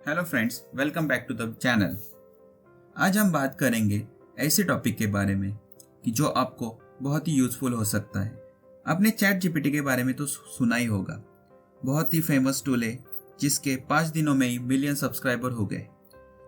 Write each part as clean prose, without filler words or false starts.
Hello friends, welcome back to the channel. आज हम बात करेंगे ऐसे टॉपिक के बारे में कि जो आपको बहुत ही यूज़फुल हो सकता है। आपने चैट जीपीटी के बारे में तो सुना ही होगा। बहुत ही फेमस टूल है जिसके 5 दिनों में ही मिलियन सब्सक्राइबर हो गए।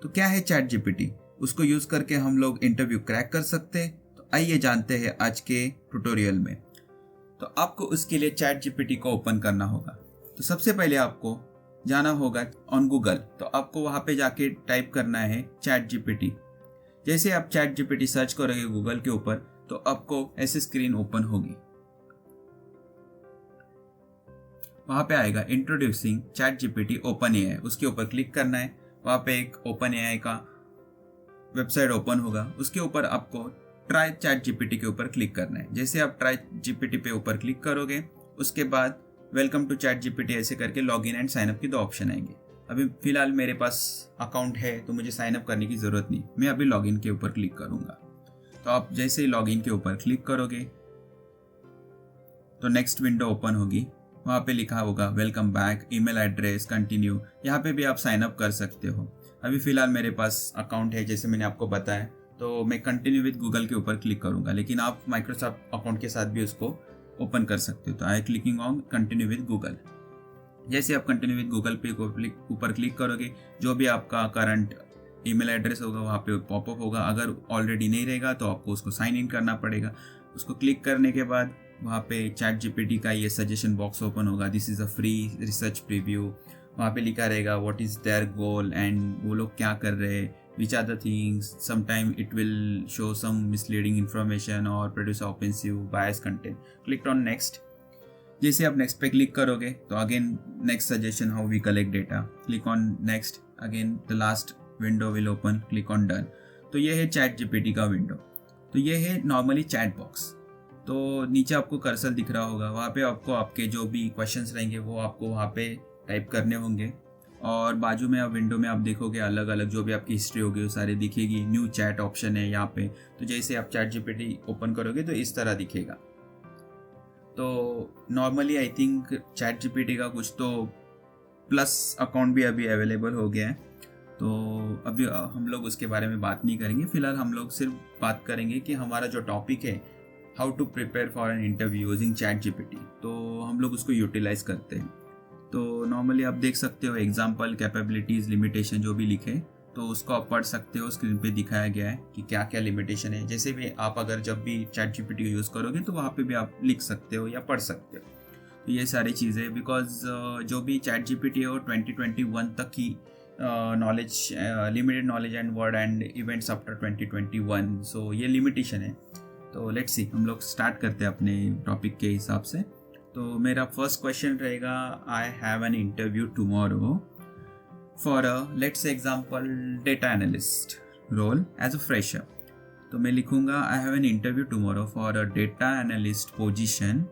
तो क्या है चैट जीपीटी? उसको यूज़ करके हम लोग इंटरव्यू क्रैक कर सकते हैं। तो आइए जानते हैं आज के ट्यूटोरियल में। तो आपको उसके लिए चैट जीपीटी को ओपन करना होगा। तो सबसे पहले आपको जाना होगा ऑन गूगल। तो आपको वहाँ पे जाके टाइप करना है चैट जीपीटी। जैसे आप चैट जीपीटी सर्च करोगे गूगल के ऊपर तो आपको ऐसी स्क्रीन ओपन होगी। वहाँ पे आएगा introducing chat GPT open AI, उसके ऊपर क्लिक करना है। वहाँ पे एक ओपन एआई का वेबसाइट ओपन होगा, उसके ऊपर आपको ट्राई चैट जीपीटी के ऊपर क्लिक करना है। जैसे आप ट्राई जीपीटी पे ऊपर क्लिक करोगे उसके बाद वेलकम टू चैट जीपीटी ऐसे करके लॉगिन एंड साइन अप की 2 ऑप्शन आएंगे। अभी फिलहाल मेरे पास अकाउंट है तो मुझे साइन अप करने की ज़रूरत नहीं, मैं अभी लॉगिन के ऊपर क्लिक करूंगा। तो आप जैसे ही लॉगिन के ऊपर क्लिक करोगे तो नेक्स्ट विंडो ओपन होगी। वहाँ पे लिखा होगा welcome back, email address, continue. यहाँ पे भी आप साइन अप कर सकते हो। अभी फिलहाल मेरे पास अकाउंट है जैसे मैंने आपको बताया, तो मैं कंटिन्यू विद गूगल के ऊपर क्लिक करूंगा, लेकिन आप माइक्रोसॉफ्ट अकाउंट के साथ भी उसको ओपन कर सकते हो। तो I clicking on continue with Google. जैसे आप कंटिन्यू विद गूगल पे ऊपर क्लिक करोगे जो भी आपका करंट ईमेल एड्रेस होगा वहाँ पे पॉपअप होगा। अगर ऑलरेडी नहीं रहेगा तो आपको उसको साइन इन करना पड़ेगा। उसको क्लिक करने के बाद वहाँ पे चैट जीपीटी का ये सजेशन बॉक्स ओपन होगा। This is a free research preview. वहाँ पे लिखा रहेगा what is there goal and वो लोग क्या कर रहे हैं, which are the things. Sometime it will show some misleading information or produce offensive bias content. Click on next. जैसे आप next पे क्लिक करोगे तो again next suggestion how we collect data. Click on next. Again the last window will open. Click on done. तो ये है chat GPT का window. तो ये है नॉर्मली चैट बॉक्स। तो नीचे आपको कर्सर दिख रहा होगा, वहाँ पे आपको आपके जो भी क्वेश्चंस रहेंगे वो आपको वहाँ पे टाइप करने होंगे। और बाजू में आप विंडो में आप देखोगे अलग अलग जो भी आपकी हिस्ट्री होगी वो सारी दिखेगी। न्यू चैट ऑप्शन है यहाँ पे। तो जैसे आप चैट जीपीटी ओपन करोगे तो इस तरह दिखेगा। तो normally I think chat GPT का कुछ तो प्लस अकाउंट भी अभी अवेलेबल हो गया है। तो अभी हम लोग उसके बारे में बात नहीं करेंगे। फिलहाल हम लोग सिर्फ बात करेंगे कि हमारा जो टॉपिक है how to prepare for an interview using chat GPT, तो हम लोग उसको यूटिलाइज करते हैं। तो नॉर्मली आप देख सकते हो एग्जाम्पल, कैपेबिलिटीज़, लिमिटेशन जो भी लिखे तो उसको आप पढ़ सकते हो। स्क्रीन पे दिखाया गया है कि क्या क्या लिमिटेशन है। जैसे भी आप अगर जब भी चैट जीपीटी को यूज़ करोगे तो वहाँ पे भी आप लिख सकते हो या पढ़ सकते हो। तो ये सारी चीज़ें बिकॉज जो भी चैट जीपीटी है वो 2021 तक ही knowledge, limited knowledge and word and events after 2021, so ये लिमिटेशन है। तो लेट्स सी, हम लोग स्टार्ट करते हैं अपने टॉपिक के हिसाब से। तो मेरा फर्स्ट क्वेश्चन रहेगा I have an interview tomorrow for a let's example data analyst role as a fresher. तो मैं लिखूंगा I have an interview tomorrow for a data analyst position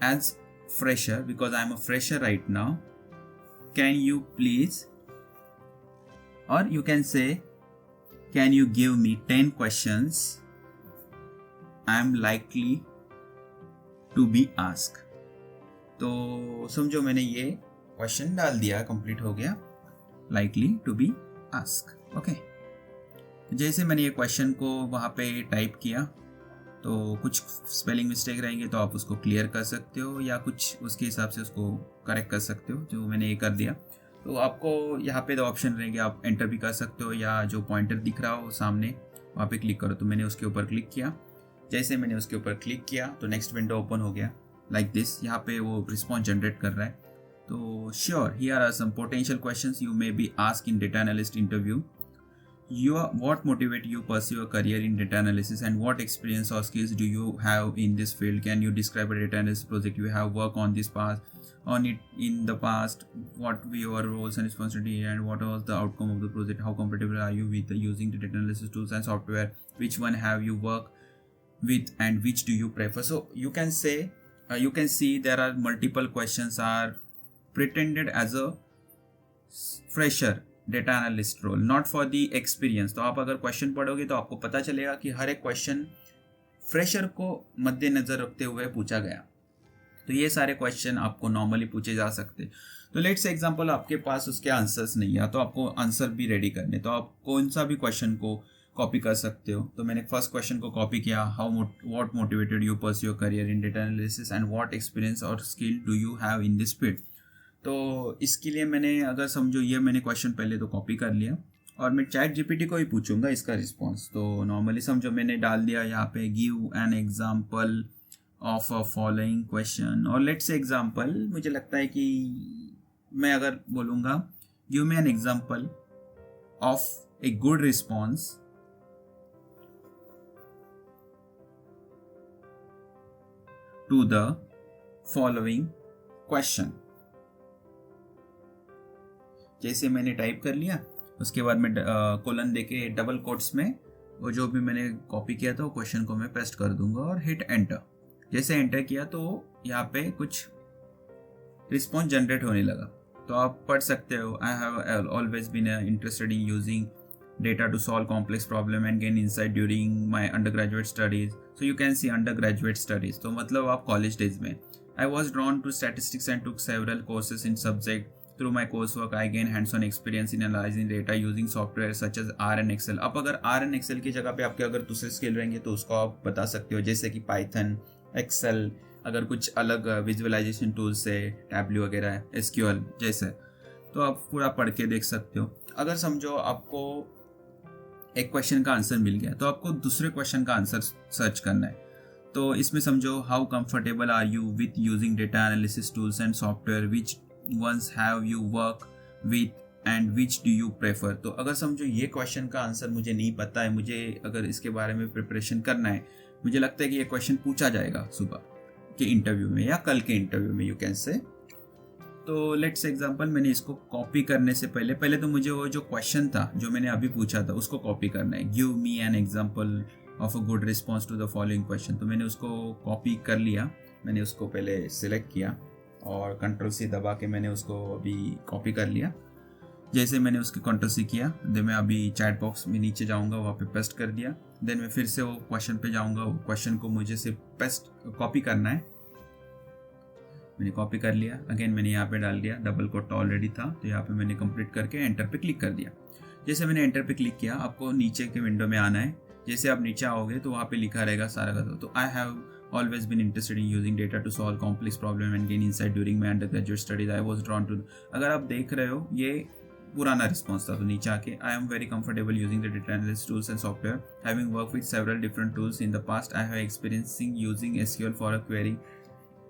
as fresher because I am a fresher right now. Can you please, और you can say can you give me 10 questions I am likely to be ask. तो समझो मैंने ये question डाल दिया, complete हो गया, likely to be ask. Okay, जैसे मैंने ये क्वेश्चन को वहाँ पे टाइप किया तो कुछ स्पेलिंग मिस्टेक रहेंगे तो आप उसको क्लियर कर सकते हो या कुछ उसके हिसाब से उसको करेक्ट कर सकते हो। जो मैंने ये कर दिया तो आपको यहाँ पे 2 ऑप्शन रहेंगे, आप एंटर भी कर सकते हो या जो पॉइंटर दिख रहा हो सामने वहाँ पे क्लिक करो। तो मैंने उसके ऊपर क्लिक किया। जैसे मैंने उसके ऊपर क्लिक किया तो नेक्स्ट विंडो ओपन हो गया लाइक दिस। यहाँ पे वो रिस्पॉन्स जनरेट कर रहा है। तो sure, here are some potential questions you may be ask in data analyst interview. What motivate you pursue a career in data analysis and what experience or skills do you have in this field? Can you describe a data analysis project you have worked on it in the past? What were your roles and responsibility and what was the outcome of the project? How comfortable are you with using the data analysis tools and software? Which one have you worked with and which do you prefer? So you can say, you can see there are multiple questions are pretended as a fresher data analyst role, not for the experience. तो आप अगर question पढ़ोगे तो आपको पता चलेगा कि हर एक क्वेश्चन फ्रेशर को मद्देनजर रखते हुए पूछा गया। तो ये सारे क्वेश्चन आपको नॉर्मली पूछे जा सकते। तो लेट्स से एग्जांपल आपके पास उसके आंसर्स नहीं है, तो आपको आंसर भी रेडी करने, तो आप कौन सा भी क्वेश्चन को कॉपी कर सकते हो। तो मैंने फर्स्ट क्वेश्चन को कॉपी किया, what motivated you pursue your career in data analysis and what experience और skill do you have in this field. तो इसके लिए मैंने, अगर समझो ये मैंने क्वेश्चन पहले तो कॉपी कर लिया और मैं चैट जीपीटी को ही पूछूंगा इसका रिस्पॉन्स। तो नॉर्मली समझो मैंने डाल दिया यहाँ पे give an example of a following question, और लेट्स से एग्जाम्पल मुझे लगता है कि मैं अगर बोलूँगा give me an example of a good response to the following question. जैसे मैंने टाइप कर लिया, उसके बाद मैं कोलन देके डबल कोट्स में वो जो भी मैंने कॉपी किया था वो क्वेश्चन को मैं पेस्ट कर दूंगा और हिट एंटर। जैसे एंटर किया तो यहाँ पे कुछ रिस्पॉन्स जनरेट होने लगा। तो आप पढ़ सकते हो, I have always been interested in using data to solve complex problem and gain insight during my undergraduate studies. So you can see undergraduate studies, तो मतलब आप college days में। I was drawn to statistics and took several courses in subject. Through my coursework, I gained hands-on experience in analyzing data using software such as R and Excel. अब अगर R and Excel की जगह पे आपके अगर दूसरे skill रहेंगे तो उसको आप बता सकते हो, जैसे कि Python, Excel, अगर कुछ अलग विजुअलाइजेशन टूल्स है, टैबलू वगैरह, SQL जैसे, तो आप पूरा पढ़ के देख सकते हो। अगर समझो आपको एक क्वेश्चन का आंसर मिल गया तो आपको दूसरे क्वेश्चन का आंसर सर्च करना है। तो इसमें समझो how comfortable are you with using data analysis tools and software, which ones have you work with and which do you prefer. तो अगर समझो ये क्वेश्चन का आंसर मुझे नहीं पता है, मुझे अगर इसके बारे में प्रिपरेशन करना है, मुझे लगता है कि ये क्वेश्चन पूछा जाएगा सुबह के इंटरव्यू में या कल के इंटरव्यू में, यू कैन से। तो लेट्स एग्जांपल मैंने इसको कॉपी करने से पहले तो मुझे वो जो क्वेश्चन था जो मैंने अभी पूछा था उसको कॉपी करना है। Give me an example of a good response to the following question. तो मैंने उसको कॉपी कर लिया, मैंने उसको पहले सिलेक्ट किया और कंट्रोल सी दबा के मैंने उसको अभी कॉपी कर लिया। जैसे मैंने उसकी कंट्रोल सी किया, देन मैं अभी चैट बॉक्स में नीचे जाऊँगा, वहाँ पे पेस्ट कर दिया। देन मैं फिर से वो क्वेश्चन पे जाऊँगा, वो क्वेश्चन को मुझे सिर्फ पेस्ट कॉपी करना है। मैंने कॉपी कर लिया, अगेन मैंने यहाँ पे डाल दिया, डबल कोट ऑलरेडी था तो यहाँ पे मैंने कंप्लीट करके एंटर पे क्लिक कर दिया। जैसे मैंने एंटर पे क्लिक किया, आपको नीचे के विंडो में आना है। जैसे आप नीचे आओगे तो वहाँ पे लिखा रहेगा सारा का। तो I have always been interested in using data to solve complex problem and gain insight during my undergraduate studies, I was drawn to. अगर आप देख रहे हो ये पुराना रिस्पॉन्स था, तो नीचे आके I am very comfortable using the data analysis tools and software, having work with several different tools in the past, I have experiencing using SQL for a query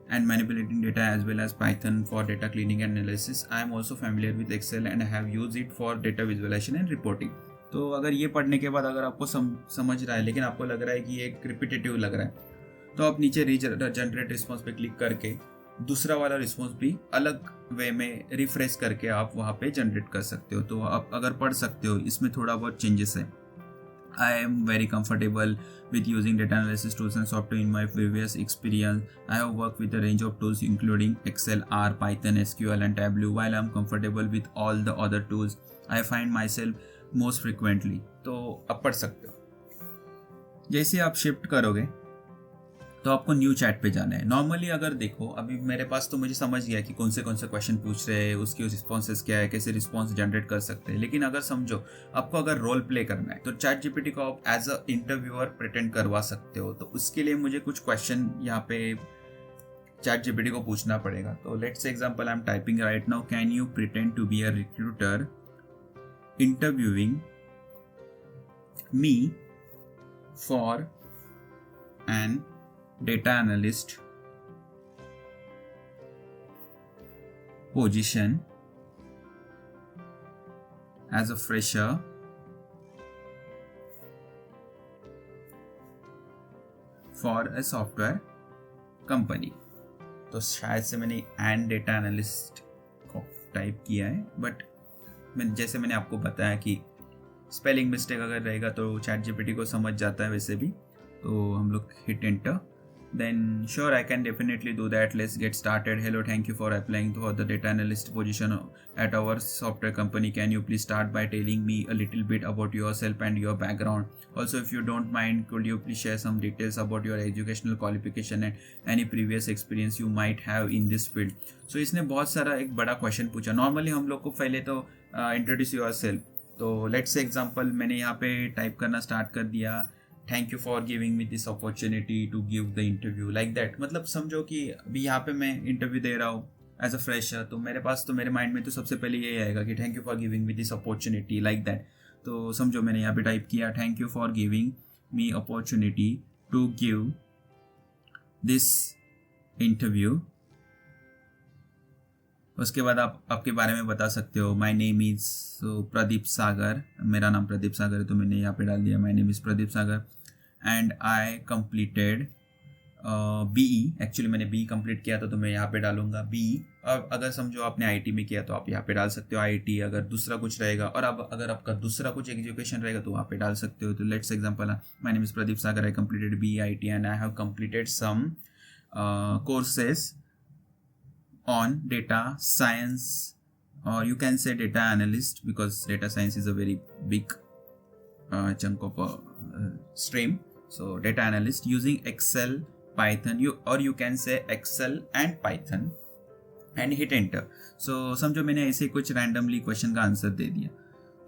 and manipulating data as well as Python for data cleaning and analysis. I am also familiar with Excel and have used it for data visualization and reporting. तो अगर ये पढ़ने के बाद अगर आपको समझ रहा है लेकिन आपको लग रहा है कि एक रिपीटेटिव लग रहा है, तो आप नीचे जनरेट रिस्पॉन्स पे क्लिक करके दूसरा वाला रिस्पॉन्स भी अलग वे में रिफ्रेश करके आप वहाँ पे जनरेट कर सकते हो। तो आप अगर पढ़ सकते हो, इसमें थोड़ा बहुत चेंजेस है। I am very comfortable with using data analysis tools and software in my previous experience. I have worked with a range of tools including Excel, R, Python, SQL and Tableau. While I am comfortable with all the other tools, I find myself most frequently. तो आप पढ़ सकते हो। जैसे आप shift करोगे तो आपको न्यू चैट पे जाना है। नॉर्मली अगर देखो, अभी मेरे पास तो मुझे समझ गया कि कौन से क्वेश्चन पूछ रहे हैं, उसकी रिस्पॉन्सेस क्या है, कैसे रिस्पॉन्स जनरेट कर सकते हैं। लेकिन अगर समझो आपको अगर रोल प्ले करना है तो चैट जीपीटी को आप एज अ इंटरव्यूअर प्रिटेंड करवा सकते हो। तो उसके लिए मुझे कुछ क्वेश्चन यहाँ पे चैट जीपीटी को पूछना पड़ेगा। तो let's say example I am typing right now, can you pretend to be a recruiter interviewing me for an data analyst position as a fresher for a software company। तो शायद से मैंने and data analyst को type किया है, but जैसे मैंने आपको बताया कि स्पेलिंग मिस्टेक अगर रहेगा तो चैट जीपीटी को समझ जाता है वैसे भी। तो हम लोग hit enter, then sure, I can definitely do that. Let's get started. Hello, thank you for applying for the data analyst position at our software company. Can you please start by telling me a little bit about yourself and your background? Also, if you don't mind, could you please share some details about your educational qualification and any previous experience you might have in this field? So इसने बहुत सारा एक बड़ा question पूछा. Normally हम लोग को पहले तो इंट्रोड्यूस योरसेल्फ. तो लेट्स से एग्जांपल मैंने यहाँ पे टाइप करना स्टार्ट कर दिया. Thank you for giving me this opportunity to give the interview, like that. मतलब समझो कि अभी यहाँ पे मैं इंटरव्यू दे रहा हूँ एज अ फ्रेशर, तो मेरे पास तो मेरे माइंड में तो सबसे पहले यही आएगा कि thank you for giving me this opportunity, like that. तो समझो मैंने यहाँ पे टाइप किया thank you for giving me opportunity to give this interview. उसके बाद आप आपके बारे में बता सकते हो. My name is Pradeep Sagar. मेरा नाम प्रदीप सागर है, तो मैंने यहाँ पे डाल दिया my name is Pradeep Sagar and I completed BE. Actually मैंने BE कंप्लीट किया था, तो मैं यहाँ पे डालूंगा BE. अब अगर समझो आपने IT में किया तो आप यहाँ पे डाल सकते हो IT. अगर दूसरा कुछ रहेगा और अब अगर आपका दूसरा कुछ एजुकेशन रहेगा तो वहाँ पे डाल सकते हो. तो let's example, my name is Pradeep Sagar, I completed BE IT and I have completed some courses on data science, or you can say data analyst, because data science is a very big chunk of a stream. So data analyst using Excel, Python, you can say Excel and Python and hit enter. So समझो मैंने ऐसे कुछ randomly question का answer दे दिया.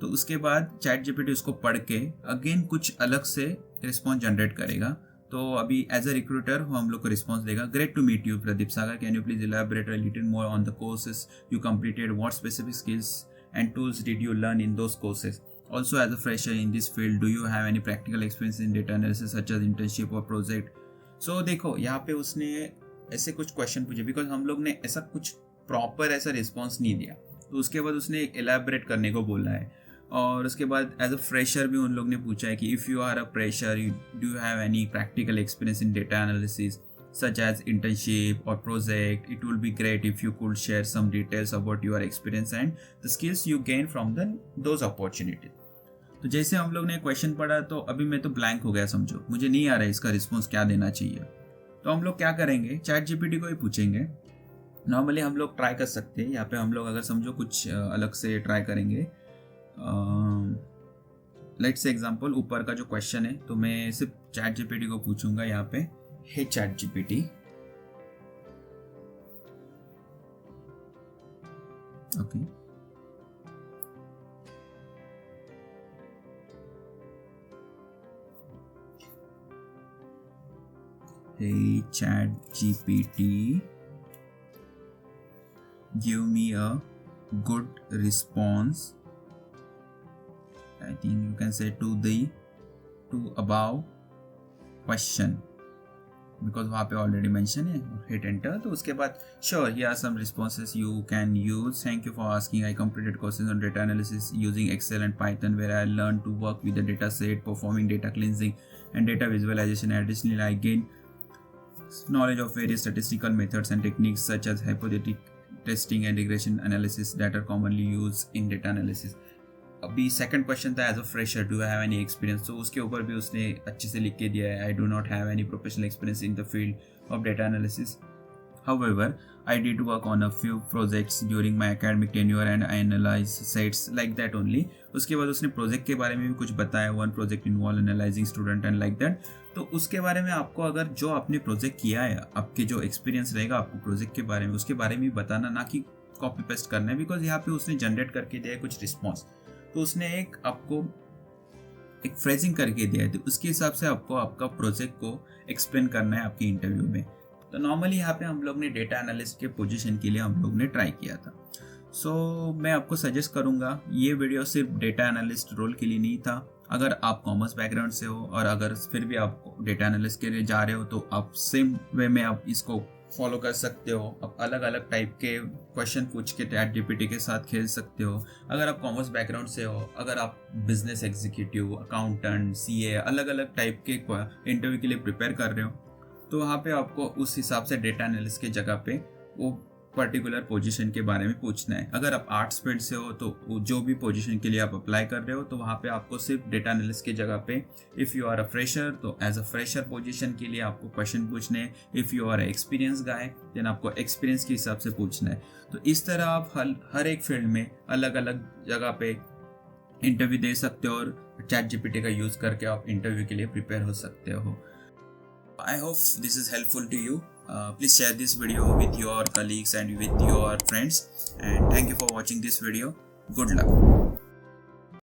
तो उसके बाद ChatGPT उसको पढ़ के अगेन कुछ अलग से रिस्पॉन्स जनरेट करेगा. तो अभी एज अ रिक्रूटर हम लोग को रिस्पॉन्स देगा. Great to meet you Pradeep Sagar, can you please elaborate a little more on the courses you completed, what specific skills and tools did you learn in those courses. Also as a fresher in this field, do you have any practical experience in data analysis such as internship और project. So देखो यहाँ पे उसने ऐसे कुछ question पूछे, because हम लोग ने ऐसा कुछ प्रॉपर ऐसा रिस्पॉन्स नहीं दिया. तो उसके बाद उसने इलैबोरेट करने को बोला है. और उसके बाद एज अ फ्रेशर भी उन लोग ने पूछा है कि if you are a fresher, do you have any practical experience in data analysis such as internship और project. It will be great if you could share some details about your experience and the skills you gain from those opportunities. तो जैसे हम लोग ने question पढ़ा तो अभी मैं तो ब्लैंक हो गया, समझो मुझे नहीं आ रहा है इसका रिस्पॉन्स क्या देना चाहिए. तो हम लोग क्या करेंगे, ChatGPT को ही पूछेंगे. नॉर्मली हम लोग ट्राई कर सकते हैं यहाँ पे. हम लोग अगर समझो कुछ अलग से ट्राई करेंगे. लेट्स से एग्जांपल, ऊपर का जो क्वेश्चन है तो मैं सिर्फ ChatGPT को पूछूंगा यहाँ पे, हे ChatGPT, okay, hey ChatGPT, give me a good response. I think you can say to above question, because वहाँ पे already mention है. Hit enter. तो उसके बाद sure, here are some responses you can use. Thank you for asking. I completed courses on data analysis using Excel and Python, where I learned to work with the data set, performing data cleansing and data visualization. Additionally, I gained knowledge of various statistical methods and techniques such as hypothetic testing and regression analysis that are commonly used in data analysis. अभी second question था as a fresher, do have any experience. तो उसके ऊपर भी उसने अच्छे से लिख के दिया है, I do not have any professional experience in the field of data analysis. However, I did work on a few projects during my academic tenure and I analyze sites like that only. उसके बाद उसने project के बारे में भी कुछ बताया. One project involve analysing student and like that. तो उसके बारे में आपको अगर जो आपने प्रोजेक्ट किया है, आपके जो एक्सपीरियंस रहेगा आपको प्रोजेक्ट के बारे में, उसके बारे में बताना, ना कि कॉपी पेस्ट करना है. बिकॉज यहाँ पे उसने जनरेट करके दिया है कुछ रिस्पॉन्स, तो उसने एक आपको एक फ्रेजिंग करके दिया है, तो उसके हिसाब से आपको आपका प्रोजेक्ट को एक्सप्लेन करना है आपके इंटरव्यू में. तो नॉर्मली यहाँ पे हम लोग ने डेटा एनालिस्ट के पोजीशन के लिए हम लोग ने ट्राई किया था. सो मैं आपको सजेस्ट करूँगा, ये वीडियो सिर्फ डेटा एनालिस्ट रोल के लिए नहीं था. अगर आप कॉमर्स बैकग्राउंड से हो और अगर फिर भी आप डेटा एनालिस्ट के लिए जा रहे हो तो आप सेम वे में आप इसको फॉलो कर सकते हो. आप अलग अलग टाइप के क्वेश्चन पूछ के ChatGPT के साथ खेल सकते हो. अगर आप कॉमर्स बैकग्राउंड से हो, अगर आप बिजनेस एग्जीक्यूटिव, अकाउंटेंट, CA, अलग अलग टाइप के इंटरव्यू के लिए प्रिपेयर कर रहे हो, तो वहाँ पे आपको उस हिसाब से डेटा एनालिस्ट की जगह पे वो पर्टिकुलर पोजीशन के बारे में पूछना है। अगर आप आर्ट्स फील्ड से हो तो जो भी पोजीशन के लिए आप अप्लाई कर रहे हो तो वहाँ पे आपको सिर्फ डेटा एनालिस्ट की जगह पे if you are a fresher तो एज अ फ्रेशर पोजीशन के लिए आपको क्वेश्चन पूछने हैं। If you are experience guy then आपको एक्सपीरियंस के हिसाब से पूछना है। तो इस तरह आप हर एक फील्ड में अलग अलग जगह पे इंटरव्यू दे सकते हो और ChatGPT का यूज़ करके आप इंटरव्यू के लिए प्रिपेयर हो सकते हो। I hope this is helpful to you. Please share this video with your colleagues and with your friends. And thank you for watching this video. Good luck.